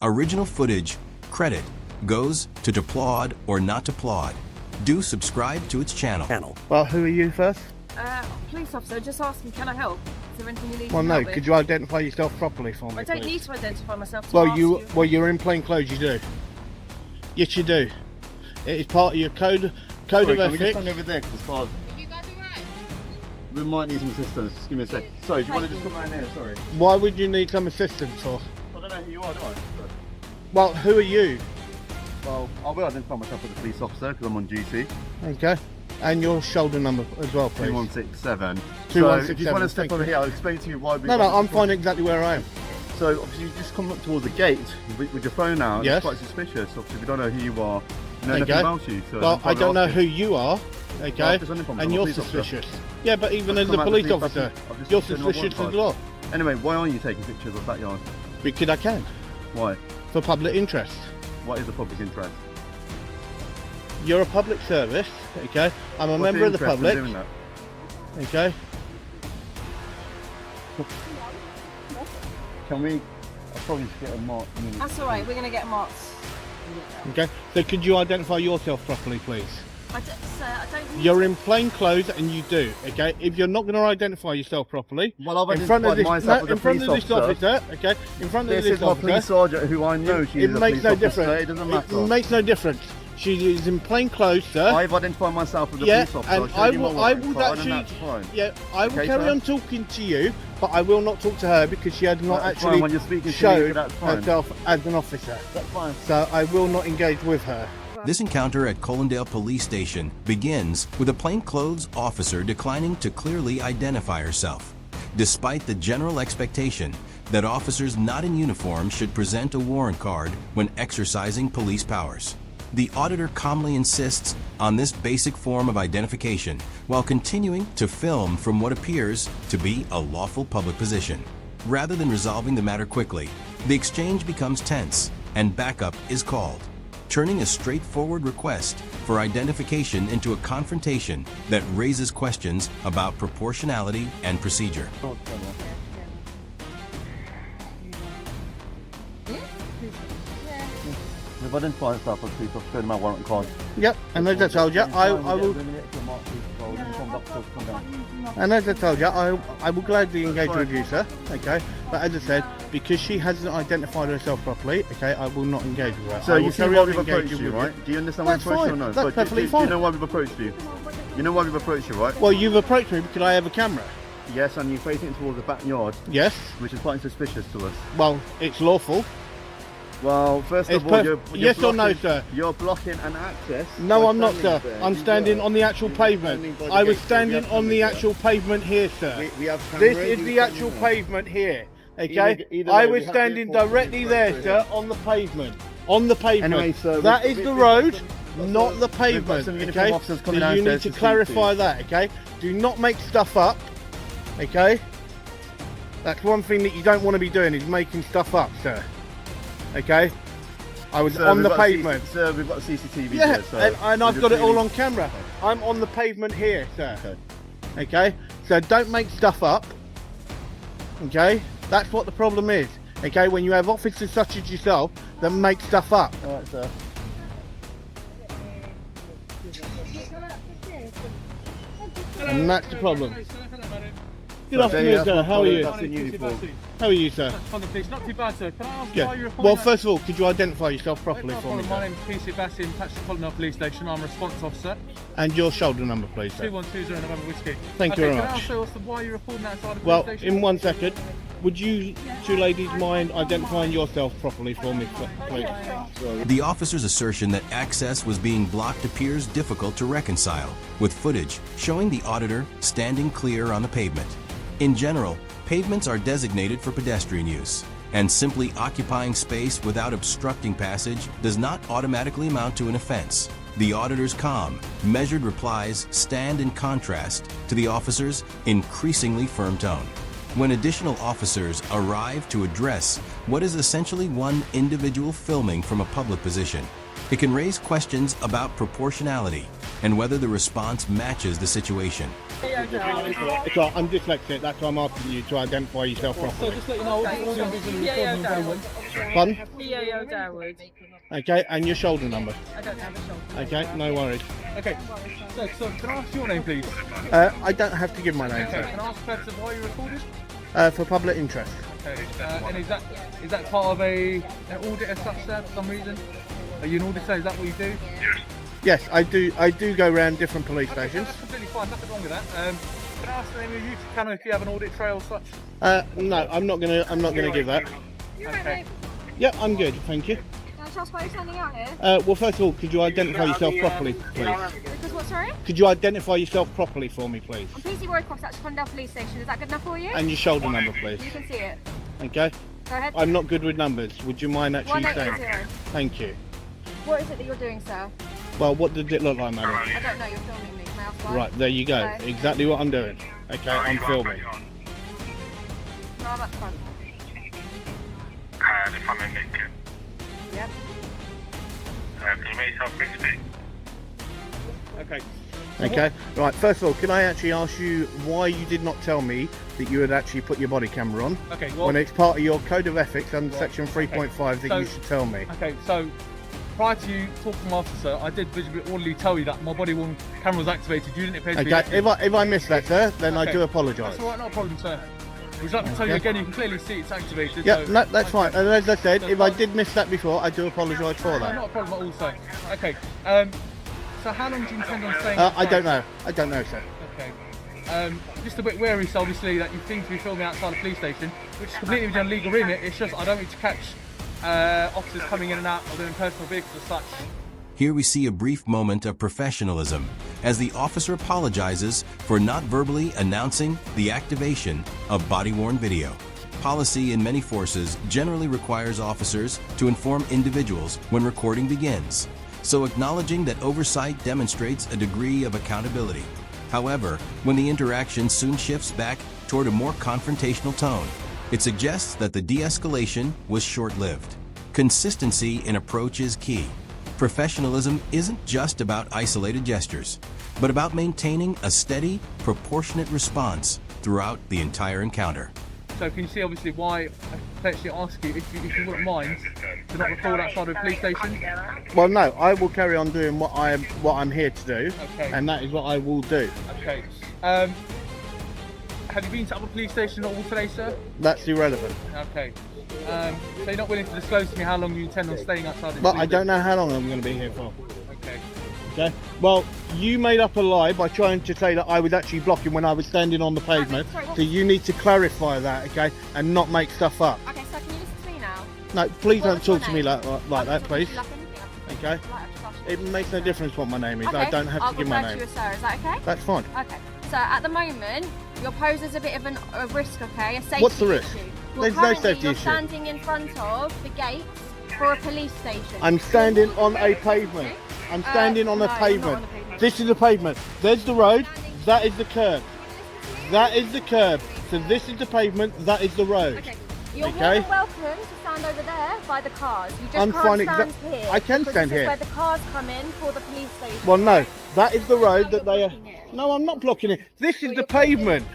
Original footage, credit, goes to applaud or not applaud. Do subscribe to its channel. Well, who are you first? Police officer, just asking, can I help? Is there anything you need Well, to no. help with? Could you identify yourself properly for me, I don't please? need to identify myself to Well, ask you. well, you're in plain clothes. You do. Yes, you do. It is part of your code of Can we just ethics. stand over there? Because it's far. You guys alright? We might need some assistance. Just give me a sec. Sorry, do you want to just come around here? Sorry. Why would you need some assistance for? I don't know who you are, do I? Well, who are you? Well, I will identify myself as a police officer because I'm on duty. Okay. And your shoulder number as well, please. 2167. 2167, So if you want to step thank over you. here, I'll explain to you why we... No, I'm finding exactly where I am. So obviously you just come up towards the gate with your phone out. Yes. It's quite suspicious. Obviously we don't know who you are. We know Okay. nothing about you. So Well, that's why I don't we're know asking. who you are, okay? Well, I've just identified myself, And I'm a you're police officer. suspicious. Yeah, but even I've as a come out police as a police officer, officer. I've just you're taken my suspicious warrant as well. card. Anyway, why aren't you taking pictures of backyard? Because I can, Why? for public interest. What is the public interest? You're a public service, okay? I'm a What's member of the interest in public, doing that? okay? Can we... I'll probably just get a mark. That's alright, we're going to get marked. Okay, so could you identify yourself properly, please? Sir, I don't need You're in plain clothes and you do, okay? If you're not going to identify yourself properly, Well, I've in front of this, identified myself as a in front of police this officer. officer, okay? In front of This this is my police officer, sergeant who I know. She's it a makes police no officer. difference. It doesn't matter. It makes no difference. She is in plain clothes, sir. I've identified myself as a Yeah, police officer. and I'll show I you my will warrant card and actually, that's fine. yeah, I will Okay, carry sir? on talking to you, but I will not talk to her because she has not That's fine, actually when you're speaking to me, showed that's fine. herself as an officer. That's fine. So I will not engage with her. This encounter at Colindale Police Station begins with a plainclothes officer declining to clearly identify herself, despite the general expectation that officers not in uniform should present a warrant card when exercising police powers. The auditor calmly insists on this basic form of identification while continuing to film from what appears to be a lawful public position. Rather than resolving the matter quickly, the exchange becomes tense and backup is called, turning a straightforward request for identification into a confrontation that raises questions about proportionality and procedure. We've identified myself as a police officer in my warrant card. Yep, and as I told you, I will. And as I told you, I will gladly engage with you, sir. Okay, but as I said, because she hasn't identified herself properly, okay, I will not engage with her. So I you will see carry why on we've approached engaging you, with right? Do you understand why we've That's approached you or fine. no? That's But perfectly do you fine. know why we've approached you? You know why we've approached you, right? Well, you've approached me because I have a camera. Yes, and you're facing it towards the backyard, Yes. which is quite suspicious to us. Well, it's lawful. Well, first It's of all, perf- you're yes or no, blocking- sir? You're blocking an access. No, by I'm not, sir. standing there. I'm You standing were. on the actual You were standing pavement. by the I was gate, so we standing have on the cameras actual pavement here, sir. there. We have This cameras, is you the can actual do that. pavement here, okay? Either I way, we was have standing the enforcement directly there, right sir, here. on the pavement. On the pavement. Anyway, so that we've- is the we've road, got some- not the we've got pavement, some uniform okay? officers So coming you downstairs need to to speak clarify to you. that, okay? Do not make stuff up, okay? That's one thing that you don't want to be doing, is making stuff up, sir. Okay? I was Sir, on we've the got pavement. Sir, we've got CCTV Yeah, here, so... and I've we're got it all clearly- on camera. I'm on the pavement here, sir. Okay. Okay? So don't make stuff up. Okay? That's what the problem is. Okay? When you have officers such as yourself that make stuff up. Alright, sir. And that's the problem. Good So, afternoon, that's sir. my How are colleague, you? that's in uniform. How are you, sir? On the police, not too bad, sir. Can I ask why Yeah. you're reporting Well, that? first of all, could you identify yourself properly for me, My sir? name's PC Bassin, attached to Colindale Police Station. I'm a response officer. And your shoulder number, please, sir. 2120 November Whiskey. Thank you very Can I much. ask you why you're reporting that outside of the Well, police station? in 1 second, would you two ladies mind identifying yourself properly for me, please? The officer's assertion that access was being blocked appears difficult to reconcile with footage showing the auditor standing clear on the pavement. In general, pavements are designated for pedestrian use, and simply occupying space without obstructing passage does not automatically amount to an offense. The auditor's calm, measured replies stand in contrast to the officer's increasingly firm tone. When additional officers arrive to address what is essentially one individual filming from a public position, it can raise questions about proportionality and whether the response matches the situation. It's all right, I'm dyslexic, that's why I'm asking you to identify yourself So properly. just let you know, all the visually recording environment. Pardon? PAO Darwood. Okay, and your shoulder number. I don't have a shoulder. Okay, no worries. Okay, so can I ask your name, please? I don't have to give my name, Okay, sir. can I ask the purpose of why you recorded? For public interest. Okay, and is that part of an audit as such, sir, for some reason? Are you an auditor? Is that what you do? Yes, I do go around different police Okay, stations. that's completely fine, nothing wrong with that. Can I ask the name of your YouTube channel if you have an audit trail as such? No, I'm not gonna give that. Okay. Yeah, I'm good, thank you. Can I just ask why you're standing out here? Well, first of all, could you identify yourself properly, please? Because what, sorry? Could you identify yourself properly for me, please? I'm PC Roycroft, that's Condell Police Station. Is that good enough for you? And your shoulder number, please. You can see it. Okay? Go ahead. I'm not good with numbers. Would you mind actually saying? 1880. Thank you. What is it that you're doing, sir? Well, what did it look like, madam? I don't know, you're filming me. Can I ask why? Right, there you go. Okay. Exactly what I'm doing. Okay, I'm filming. No, I'm at the front. If I'm in Lincoln, Yep. can you make yourself crispy? Okay. Okay, right, first of all, can I actually ask you why you did not tell me that you had actually put your body camera on? Okay, well, When it's part of your code of ethics under section 3.5 that So- you should tell me. okay, so prior to you talking after, sir, I did visually orderly tell you that my body worn camera was activated. You didn't appear to be Okay, if I missed that, sir, then I Okay. do apologise. That's alright, not a problem, sir. Would you like me to tell you Okay. again? You can clearly see it's activated. Yeah, so no, that's fine. And as I said, That's if I fine. did miss that before, I do apologise for No, that. not a problem at all, sir. Okay, so how long do you intend on staying? I don't know. I don't know, sir. Okay. Just a bit wary, so obviously, that you seem to be filming outside the police station, which is completely within legal remit. It's just I don't need to catch officers coming in and out of their own personal vehicles as such. Here we see a brief moment of professionalism as the officer apologizes for not verbally announcing the activation of body-worn video. Policy in many forces generally requires officers to inform individuals when recording begins, so acknowledging that oversight demonstrates a degree of accountability. However, when the interaction soon shifts back toward a more confrontational tone, it suggests that the de-escalation was short-lived. Consistency in approach is key. Professionalism isn't just about isolated gestures, but about maintaining a steady, proportionate response throughout the entire encounter. So can you see obviously why I potentially ask you if you wouldn't mind to not record outside of the police station? Well, no, I will carry on doing what I'm here to do, Okay. and that is what I will do. Okay. Have you been to other police station at all today, sir? That's irrelevant. Okay. So you're not willing to disclose to me how long you intend on staying outside the But police I don't know how long I'm going to be here for. Okay. Okay. Well, you made up a lie by trying to say that I was actually blocking when I was standing on the pavement. Sorry, what- So you need to clarify that, okay, and not make stuff up. Okay, so can you listen to me now? No, please don't What's your talk to me name? like that, please. Would you like anything? Okay. Would you like extra caution? It makes no difference what my name is. Okay, I don't have I'll to give my refer to name. you as sir, is that okay? That's fine. Okay, so at the moment, your pose is a bit of a risk, okay? A safety What's the risk? issue. There's no Currently, safety you're issue. standing in front of the gates for a police station. I'm standing on a pavement. I'm standing on a no, you're not pavement. on a pavement. This is the pavement. There's the road. That is the curb. That is the curb. So this is the pavement. That is the road. Okay, you're more Okay. than welcome to stand over there by the cars. You just I'm can't fine stand exa- here. I can because stand this here. is where the cars come in for the police station. Well, no. That is the road that they are. blocking it. No, I'm not blocking it. This is Well, the you're blocking- pavement.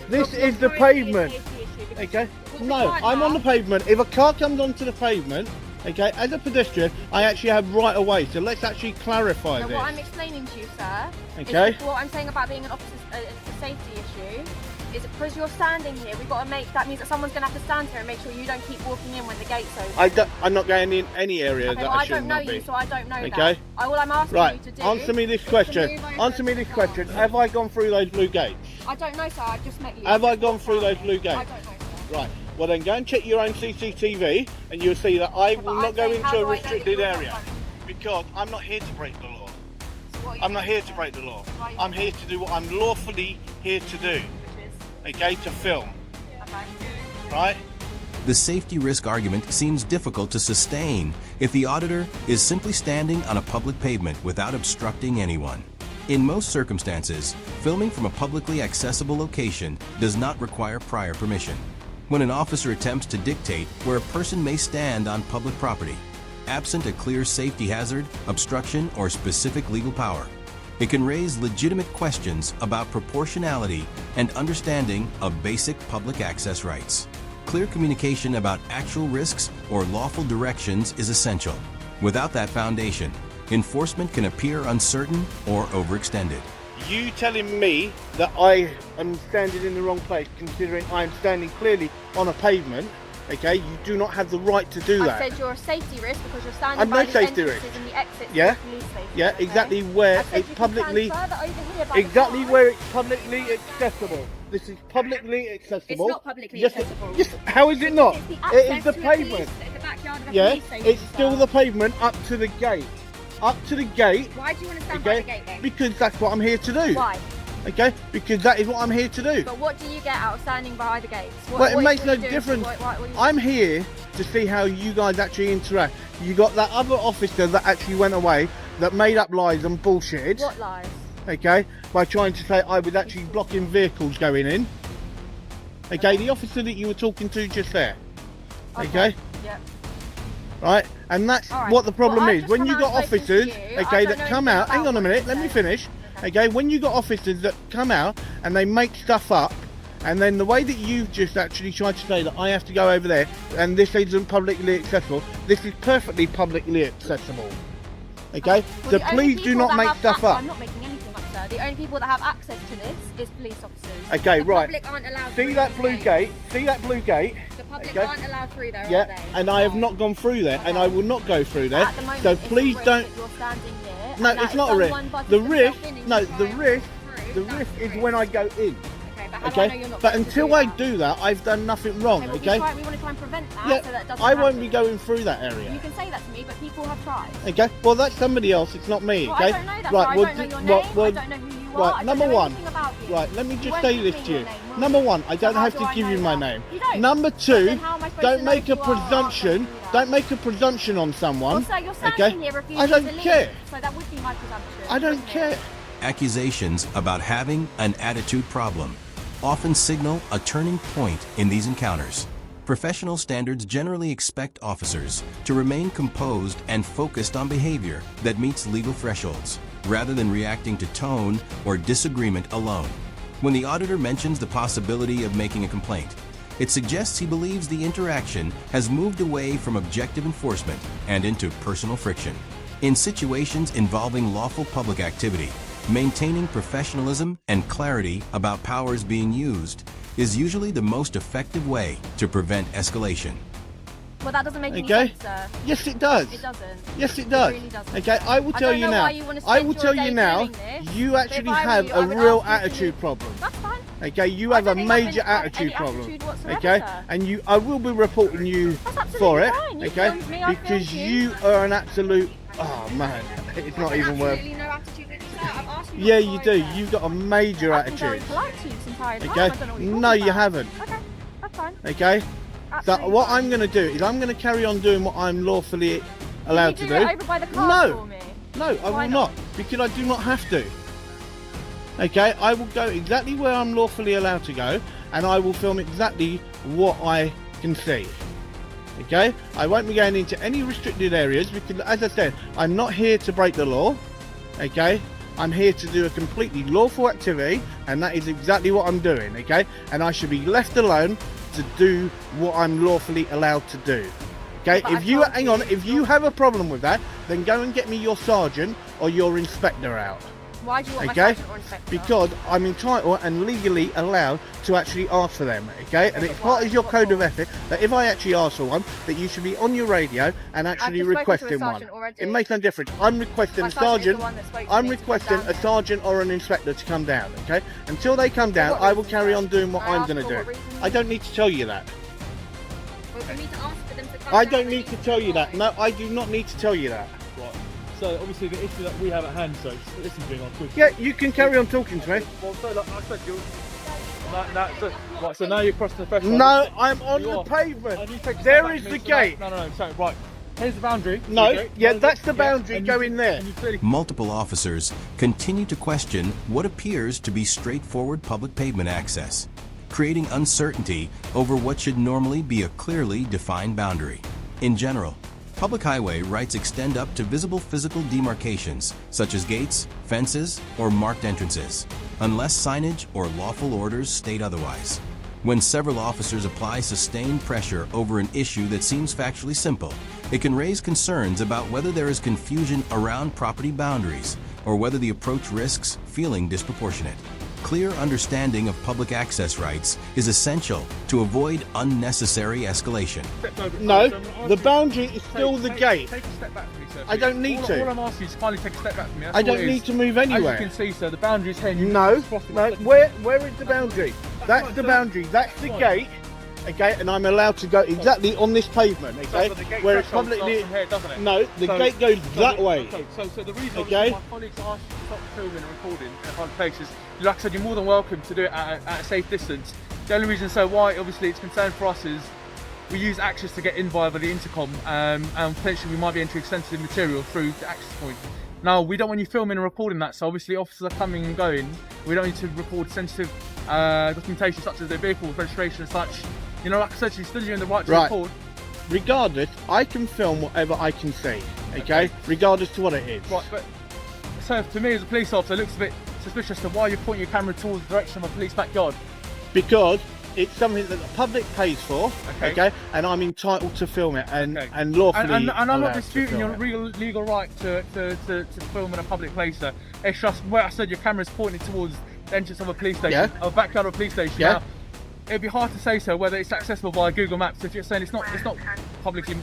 This You're is the currently a pavement. safety issue because Okay. with the No, car I'm on now- the pavement. If a car comes onto the pavement, okay, as a pedestrian, I actually have right of way. So let's actually clarify So this. what I'm explaining to you, sir, Okay. is what I'm saying about being an officer, it's a safety issue, is because you're standing here, we've got to make, that means that someone's going to have to stand here and make sure you don't keep walking in when the gate's open. I'm not going in any area Okay, that well, I I should don't know not you, be. so I don't know Okay. that. All I'm asking Right, you to do answer me this is to question. move over Answer me to this the question. car. Have I gone through those blue gates? I don't know, sir, I've just met you. Have I gone through those blue I gates? don't know, sir. Right. Well, then go and check your own CCTV, and you'll see that I But will I'm not go saying, how into a do I know that restricted you're not area one? because I'm not here to break the law. So what are you I'm not doing, here to sir? break the law. Why are you I'm doing here to do what I'm lawfully here to do. Which is? Okay, to film. Okay. Right? The safety risk argument seems difficult to sustain if the auditor is simply standing on a public pavement without obstructing anyone. In most circumstances, filming from a publicly accessible location does not require prior permission. When an officer attempts to dictate where a person may stand on public property, absent a clear safety hazard, obstruction, or specific legal power, It can raise legitimate questions about proportionality and understanding of basic public access rights. Clear communication about actual risks or lawful directions is essential. Without that foundation, enforcement can appear uncertain or overextended. You telling me that I am standing in the wrong place, considering I am standing clearly on a pavement, okay? You do not have the right to do that. I said you're a safety risk because you're standing I'm by no the safety entrances risk. and the exits Yeah? of the police station. Yeah, okay? exactly where I said it's you can publicly, stand further over here by the exactly car. where it's publicly accessible. This is publicly accessible. It's not publicly Yes, accessible. Yes, how is it not? It's the It access is the to a pavement. police- the backyard of a Yeah, police station, it's still sir. the pavement up to the gate. Up to the gate. Why do you want to stand by the Okay, gate then? because that's what I'm here to do. Why? Okay, because that is what I'm here to do. But what do you get out of standing by the gates? Well, it makes no what are you doing? difference. What are you I'm here to see how you guys actually interact. You got that other officer that actually went away, that made up lies and bullshitted. What lies? Okay, by trying to say I was actually blocking vehicles going in. Okay, the officer that you were talking to just there. Okay, Yep. right, and that's All right. what the problem Well, I've is. just When come you out got and spoken to officers, you. I okay, don't that know come anything out. Hang about on a what minute, you let me said. finish. Okay, when you got officers that come out and they make stuff up, and then the way that you've just actually tried to say that I have to go over there and this isn't publicly accessible, this is perfectly publicly accessible. Okay, Well, so the only please do people not that make have stuff I'm up. not making anything up, sir. The only people that have access to this is police officers. Okay, the right. Public aren't allowed See through that this blue gate? See that blue gate? The public Okay. aren't allowed through there, are Yeah, they? and I have No. not gone through there, and Okay. I will not go through there. At the moment, So it's a please risk don't. that you're standing here, No, and that it's if not a risk. someone buzzes The themselves risk, in and no, you the try and risk, through, the that's risk the is when I go in. Okay, but how do I know Okay, you're not but going to until do I that? do that, I've done nothing wrong. Okay, Okay. we want to try and prevent that, Yeah, so that doesn't I won't be happen. going through that area. You can say that to me, but people have tried. Okay, well that's somebody else. It's not me. Well, Okay. I don't know that. Right. I well, don't know d- your well, name. well, I don't know who you are. right, I don't number know one. anything about you. Right, let me You just won't say give this me to your you. name, will Number you? one, I So don't how have do to I give know you my that? name. You don't. Number So two, then how am I supposed don't to know make who a you are after I presumption. do that? Don't make a presumption on someone. Also, you're standing Okay. here refusing I don't to leave, care. so that would be my presumption. I don't wouldn't it? care. Accusations about having an attitude problem often signal a turning point in these encounters. Professional standards generally expect officers to remain composed and focused on behavior that meets legal thresholds, rather than reacting to tone or disagreement alone. When the auditor mentions the possibility of making a complaint, it suggests he believes the interaction has moved away from objective enforcement and into personal friction. In situations involving lawful public activity, maintaining professionalism and clarity about powers being used is usually the most effective way to prevent escalation. Well, that doesn't make any Okay. sense, sir. Yes, it does. It doesn't. Yes, it does. really doesn't. Okay, I will I tell don't you know now. why you wanna I spend will your tell day you now. doing this, You but actually if I were have you, a I would real ask you to attitude leave. problem. That's fine. Okay, you I have a don't think I have major any attitude problem. attitude whatsoever, Okay, sir. and I will be reporting you That's absolutely for it. fine. You Okay, filmed me, I because filmed you are an absolute. Oh man, it's not even worth. Absolutely no attitude with you, sir. I've asked you Yeah, not to you go do. there. You've got a major I've been very attitude. polite to you this entire time. Okay, I don't know what you're no, talking you about. haven't. Okay, that's fine. Okay, so Absolutely what fine. I'm going to do is I'm going to carry on doing what I'm lawfully allowed to Can you do. do it over by the car No. for me? No, I Why will not, because I do not have to. Okay, I will go exactly where I'm lawfully allowed to go, and I will film exactly what I can see. Okay, I won't be going into any restricted areas because, as I said, I'm not here to break the law. Okay, I'm here to do a completely lawful activity, and that is exactly what I'm doing. Okay, and I should be left alone to do what I'm lawfully allowed to do. Okay, But if I you told hang you- on, if you have a problem with that, then go and get me your sergeant or your inspector out. Why do you want my Okay, sergeant or inspector? because I'm entitled and legally allowed to actually ask for them. Okay, and but it's part why? of your What code for? of ethics that if I actually ask for one, that you should be on your radio and actually just spoken to a requesting one. sergeant already. It makes no difference. I'm requesting My a sergeant is sergeant. the one that spoke to I'm me to come requesting down a there. sergeant or an inspector to come down. Okay, until they come down, what I will reason, carry sir? on doing what Can I I'm ask going to for what do. reason? I don't need to tell you that. Well, for me to ask for them to come I down don't and need to release tell the you that. boy. No, I do not need to tell you that. Right. So obviously the issue that we have at hand, so listen to me, I'm quick. Yeah, you can carry on talking to me. Well, so like I said, so now you're crossing the threshold. No, I'm on You the are. pavement. And you take a step There back is to the me, so gate. No, sorry, right. Here's the boundary. No, Okay, yeah, boundary, that's the boundary. and Go you- in there. and you clearly Multiple officers continue to question what appears to be straightforward public pavement access, creating uncertainty over what should normally be a clearly defined boundary. In general, Public highway rights extend up to visible physical demarcations, such as gates, fences, or marked entrances, unless signage or lawful orders state otherwise. When several officers apply sustained pressure over an issue that seems factually simple, it can raise concerns about whether there is confusion around property boundaries or whether the approach risks feeling disproportionate. Clear understanding of public access rights is essential to avoid unnecessary escalation. No, the boundary is still the gate. Take a step back from me, sir. I don't need to. All I'm asking you is kindly take a step back from me. That's I all don't it need is. to move As anywhere. you can see, sir, the boundary is here. No, where is the boundary? That's the boundary. That's the gate. Okay, and I'm allowed to go exactly on this pavement. Okay, So the gate where it's threshold publicly. starts from here, doesn't it? No, the gate goes that way. Okay, so the reason Okay. my colleagues asked you to stop filming and recording in a public place is, like I said, you're more than welcome to do it at a safe distance. The only reason why obviously it's concerned for us is we use access to get in via the intercom, and potentially we might be entering sensitive material through the access point. Now, we don't want you filming and recording that, so obviously officers are coming and going. We don't need to record sensitive documentation such as their vehicle registration and such. You know, like I said, she's still in the right to record. Regardless, I can film whatever I can see. Okay, regardless to what it is. Right, but so to me as a police officer, it looks a bit suspicious to why you're pointing your camera towards the direction of a police backyard. Because it's something that the public pays for. Okay. Okay, and I'm entitled to film it and Okay. and lawfully. And I'm allowed not to disputing film your it. legal right to film in a public place, sir. It's just where I said your camera's pointed towards the entrance of a police station, Yeah. or backyard of a police station. Yeah. Now, it'd be hard to say, sir, whether it's accessible via Google Maps. If you're saying it's not publicly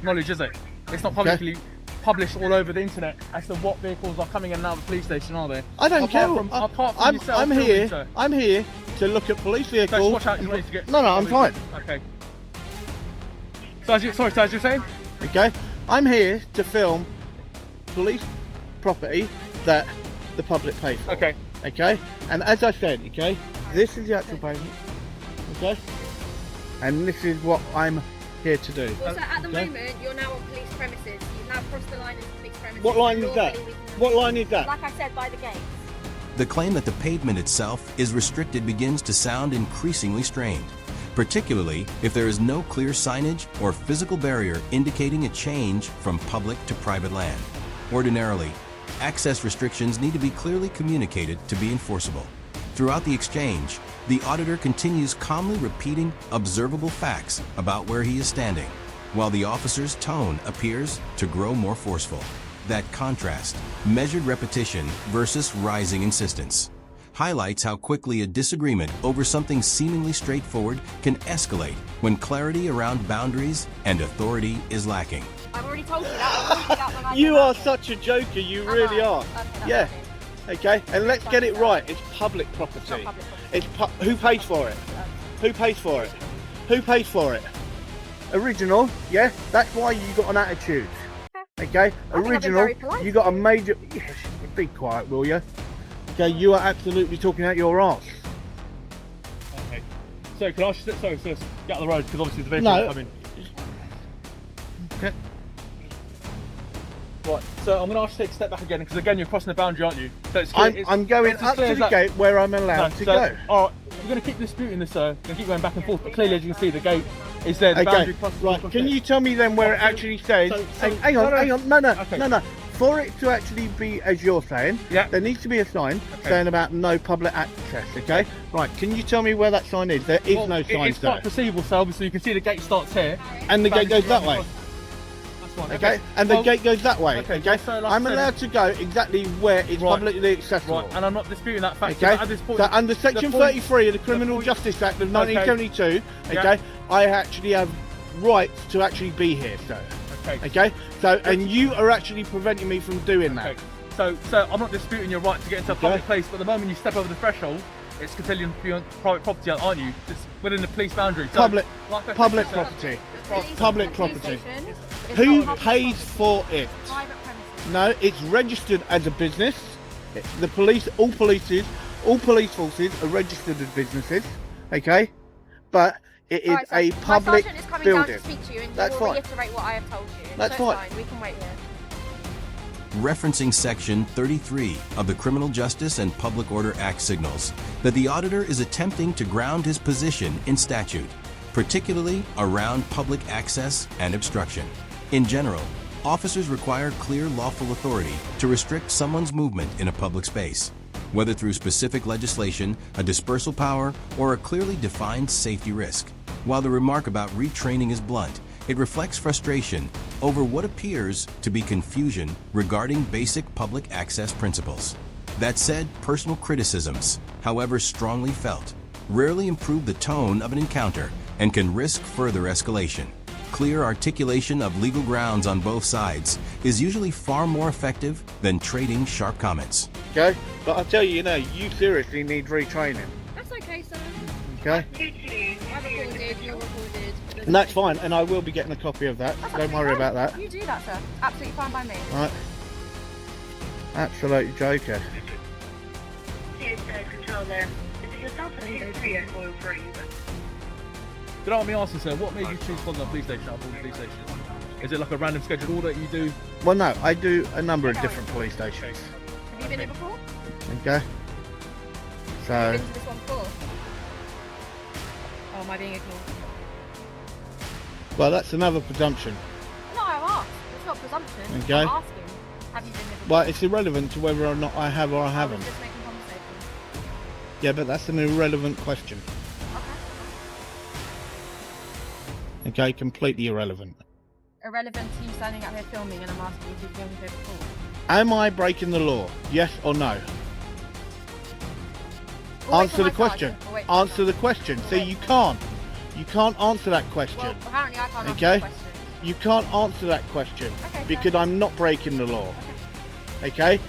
knowledge, is it? It's not publicly published all over the internet as to what vehicles are coming in and out of the police station, are they? I don't care. Apart from yourself I'm filming, here. sir. I'm here to look at police So vehicles. just watch out, you're ready to get. No, I'm fine. Okay. So as you're saying? Okay, I'm here to film police property that the public pays for. Okay. Okay, and as I said, okay, this is the actual pavement. Okay, and this is what I'm here to do. Also, at the Okay. moment, you're now on police premises. You've now crossed the line into police premises. What line is that? Lawfully, we can- What line is that? Like I said, by the gates. The claim that the pavement itself is restricted begins to sound increasingly strained, particularly if there is no clear signage or physical barrier indicating a change from public to private land. Ordinarily, access restrictions need to be clearly communicated to be enforceable. Throughout the exchange, the auditor continues calmly repeating observable facts about where he is standing, while the officer's tone appears to grow more forceful. That contrast, measured repetition versus rising insistence, highlights how quickly a disagreement over something seemingly straightforward can escalate when clarity around boundaries and authority is lacking. I've already told you that. I told you that when I You came are out. such a joker. You Am really I? are. Okay, that's Yeah. okay. Okay, and let's get it right. It's public property. It's not public property. It's who pays for it? Who pays for it? Who pays for it? Original, yeah. That's why you got an attitude. Okay, I've been original. very polite. You got a major. Yes, be quiet, will you? Okay, you are absolutely talking out your arse. Okay. So can I just get out of the road because obviously the vehicle No. is coming. Okay. Right. So I'm going to ask you to take a step back again because again you're crossing the boundary, aren't you? So it's I'm going it's as up clear to as the that. gate where I'm allowed to go. All right. We're going to keep disputing this, sir. We're going to keep going back and forth. But clearly, as you can see, the gate is there. The Okay, boundary crosses. right. Can you tell me then where it actually says? Hang on. No. Okay. For it to actually be as you're saying, Yeah. there needs to be a sign Okay. saying about no public access. Okay. Right. Can you tell me where that sign is? There is Well, no sign it's there. quite perceivable, so obviously you can see the gate starts here. And the gate goes that way. That's fine. Okay, and the Well, gate goes that way. okay, Okay, so like I'm I said- allowed to go exactly where it's Right. publicly accessible. Right, and I'm not disputing that fact. Okay, but at this point, so under Section the point- 33 of the Criminal point- Justice Act of Okay. 1972, Yeah. okay, I actually have rights to actually be here, sir. Okay. Okay, so and you are actually preventing me from doing that. Okay. So I'm not disputing your right to get into a public place, but the moment you step over the threshold, it's continuing to be on private property, aren't you? It's within the police boundary. So, Public, like I said, public sir, property. Police Public at the police property. station, it's Who not public pays property. for it? Private premises. No, it's registered as a business. The police, all police forces are registered as businesses. Okay, but it is Alright, so a public my sergeant is coming building. down to speak to you, and he That's will fine. reiterate what I have told you. That's so it's fine. We can wait here. Referencing Section 33 of the Criminal Justice and Public Order Act signals that the auditor is attempting to ground his position in statute, particularly around public access and obstruction. In general, officers require clear lawful authority to restrict someone's movement in a public space, whether through specific legislation, a dispersal power, or a clearly defined safety risk. While the remark about retraining is blunt, it reflects frustration over what appears to be confusion regarding basic public access principles. That said, personal criticisms, however strongly felt, rarely improve the tone of an encounter and can risk further escalation. Clear articulation of legal grounds on both sides is usually far more effective than trading sharp comments. Okay? But I tell you, you seriously need retraining. That's okay, sir. Okay? I recorded, you're recorded. And that's fine, and I will be getting a copy of that. That's Don't absolutely worry fine. about that. You do that, sir. Absolutely fine by me. Right? Absolute joker. Control there. Is it yourself or you? Did I want me asking, sir, what made you choose London Police Station out of all the police stations? Is it like a random scheduled order you do? Well, no, I do a number of different police stations. Have you been here before? Okay? Have So, you been to this one before? Oh, am I being ignored? well, that's another presumption. No, I've asked. It's not presumption. Okay. I'm asking. Have you been here before? Well, it's irrelevant to whether or not I have or I I haven't. was just making conversation. Yeah, but that's an irrelevant question. Okay. Okay, completely irrelevant. Irrelevant to you standing out here filming and I'm asking if you've been here before. Am I breaking the law? Yes or no? We'll wait Answer for the my question. sergeant. We'll wait for my Answer the question. See, you can't. You can't answer that question. Well, apparently I can't Okay. answer the question. You can't answer that question Okay, because fair. I'm not breaking the law. Okay?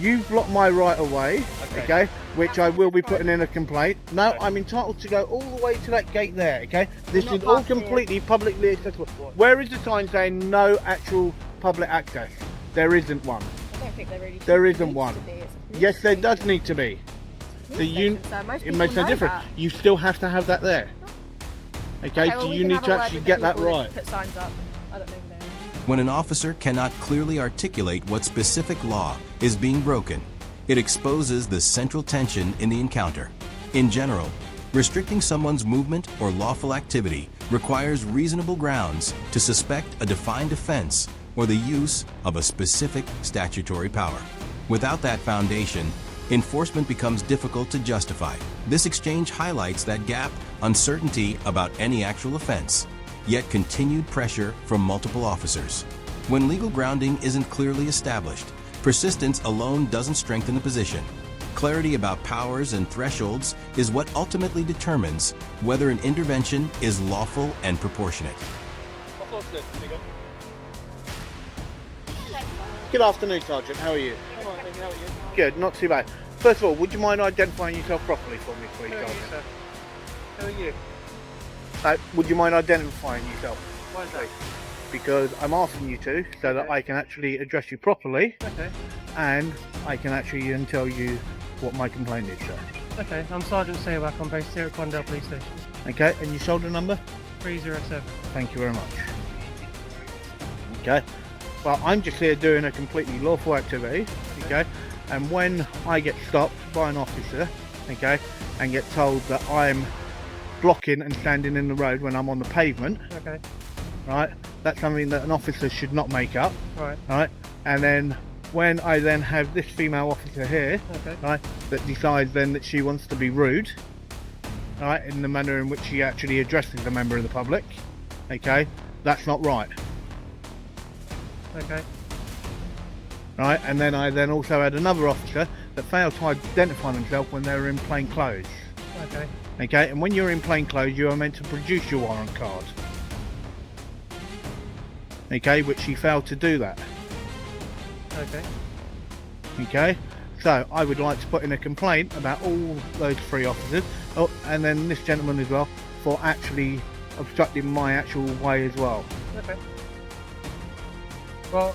You've blocked my right of way, okay? Which I will be putting in a complaint. No, I'm entitled to go all the way to that gate there, okay? This not is all parked here. completely publicly accessible. Where is the sign saying no actual public access? There isn't one. I don't think there really There should isn't need one. to be. It's a police Yes, there station. does need to be. Police So you, station, sir. Most it people makes no know difference. that. You still have to have that there. Okay, well, so we you can need have to a word actually with get the that people right. Put signs up. I don't know who they are. When an officer cannot clearly articulate what specific law is being broken, it exposes the central tension in the encounter. In general, restricting someone's movement or lawful activity requires reasonable grounds to suspect a defined offense or the use of a specific statutory power. Without that foundation, enforcement becomes difficult to justify. This exchange highlights that gap, uncertainty about any actual offense, yet continued pressure from multiple officers. When legal grounding isn't clearly established, persistence alone doesn't strengthen the position. Clarity about powers and thresholds is what ultimately determines whether an intervention is lawful and proportionate. Good afternoon, Sergeant. How are you? Good, not too bad. First of all, would you mind identifying yourself properly for me, please, Sergeant? How are you? Would you mind identifying yourself? Why is that? Because I'm asking you to, so that I can actually address you properly, Okay. and I can actually then tell you what my complaint is, sir. Okay, I'm Sergeant Saywak. I'm based here at Condell Police Station. Okay, and your shoulder number? 307. Thank you very much. Okay, well, I'm just here doing a completely lawful activity, okay, and when I get stopped by an officer, okay, and get told that I'm blocking and standing in the road when I'm on the pavement, Okay, right, that's something that an officer should not make up, right, right, and then when I then have this female officer here, okay, right, that decides then that she wants to be rude, right, in the manner in which she actually addresses a member of the public, okay, that's not right, okay, right, and then I then also had another officer that failed to identify themselves when they were in plain clothes, okay, okay, and when you're in plain clothes you are meant to produce your warrant card, okay, which she failed to do that, okay, okay, so I would like to put in a complaint about all those three officers, oh, and then this gentleman as well, for actually obstructing my actual way as well. okay. Well,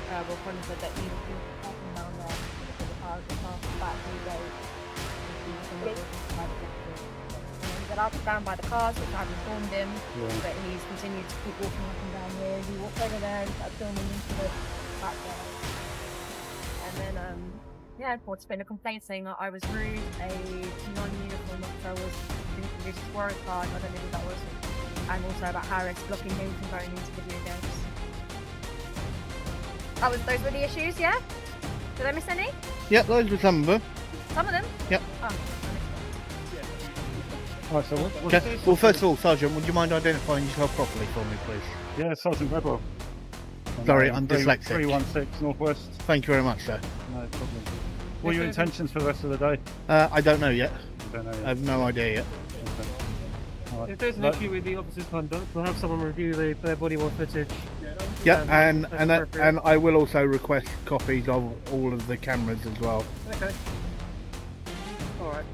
Well, Connie said that you were walking down there for the car, the back, you guys. he's allowed to stand by the cars, which I've informed him, Yeah. but he's continued to keep walking up and down here. He walked over there and started filming into the background. And then, yeah, I brought in a complaint saying that I was rude, a non-uniform officer was introduced his warrant card, I don't know who that was, and also about Harris blocking him from going into video games. Those were the issues, yeah? Did I miss any? Yep, those were some of them. Some of them? Yep. Oh, I missed Alright, so what? Okay. Well, first of all, Sergeant, would you mind identifying yourself properly for me, please? Yeah, Sergeant Redwell. Sorry, I'm dyslexic. 316 Northwest. Thank you very much, sir. No problem. What are your intentions for the rest of the day? I don't know yet. I don't know yet. I have no idea yet. Okay. Alright. If there's an issue with the officer's conduct, we'll have someone review their body-worn footage. Yeah, and that's and appropriate. I will also request copies of all of the cameras as well. Okay. Alright.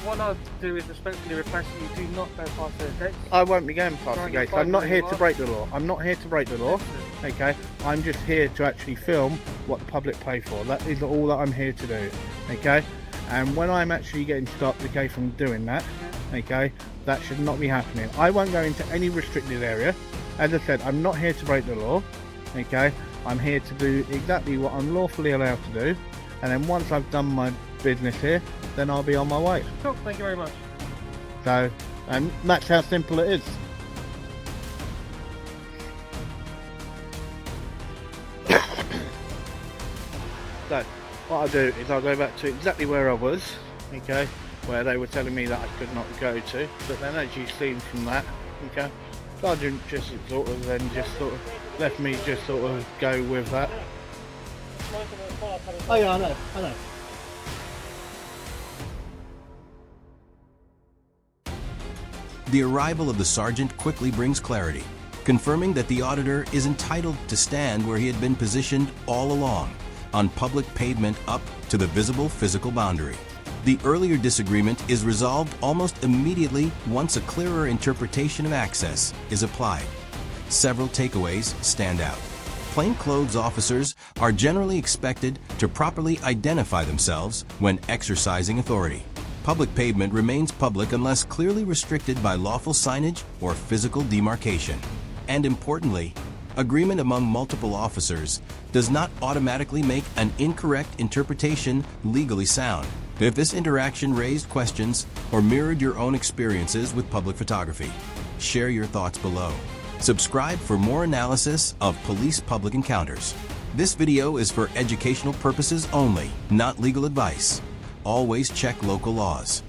What I'll do is respectfully request that you do not go past those gates. I won't be going past the Right, gates. you're I'm not fine here where to you break the law. I'm not here to break the law. Okay, I'm just here to actually film what the public pay for. That is all that I'm here to do. Okay, and when I'm actually getting stopped, okay, from doing that, okay, that should not be happening. I won't go into any restricted area. As I said, I'm not here to break the law. Okay, I'm here to do exactly what I'm lawfully allowed to do, and then once I've done my business here, then I'll be on my way. Cool, thank you very much. So, and that's how simple it is. So, what I'll do is I'll go back to exactly where I was, okay, where they were telling me that I could not go to, but then as you've seen from that, okay, Sergeant just sort of then just sort of left me just sort of go with that. Oh yeah, I know. The arrival of the sergeant quickly brings clarity, confirming that the auditor is entitled to stand where he had been positioned all along, on public pavement up to the visible physical boundary. The earlier disagreement is resolved almost immediately once a clearer interpretation of access is applied. Several takeaways stand out. Plainclothes officers are generally expected to properly identify themselves when exercising authority. Public pavement remains public unless clearly restricted by lawful signage or physical demarcation. And importantly, agreement among multiple officers does not automatically make an incorrect interpretation legally sound. If this interaction raised questions or mirrored your own experiences with public photography, share your thoughts below. Subscribe for more analysis of police-public encounters. This video is for educational purposes only, not legal advice. Always check local laws.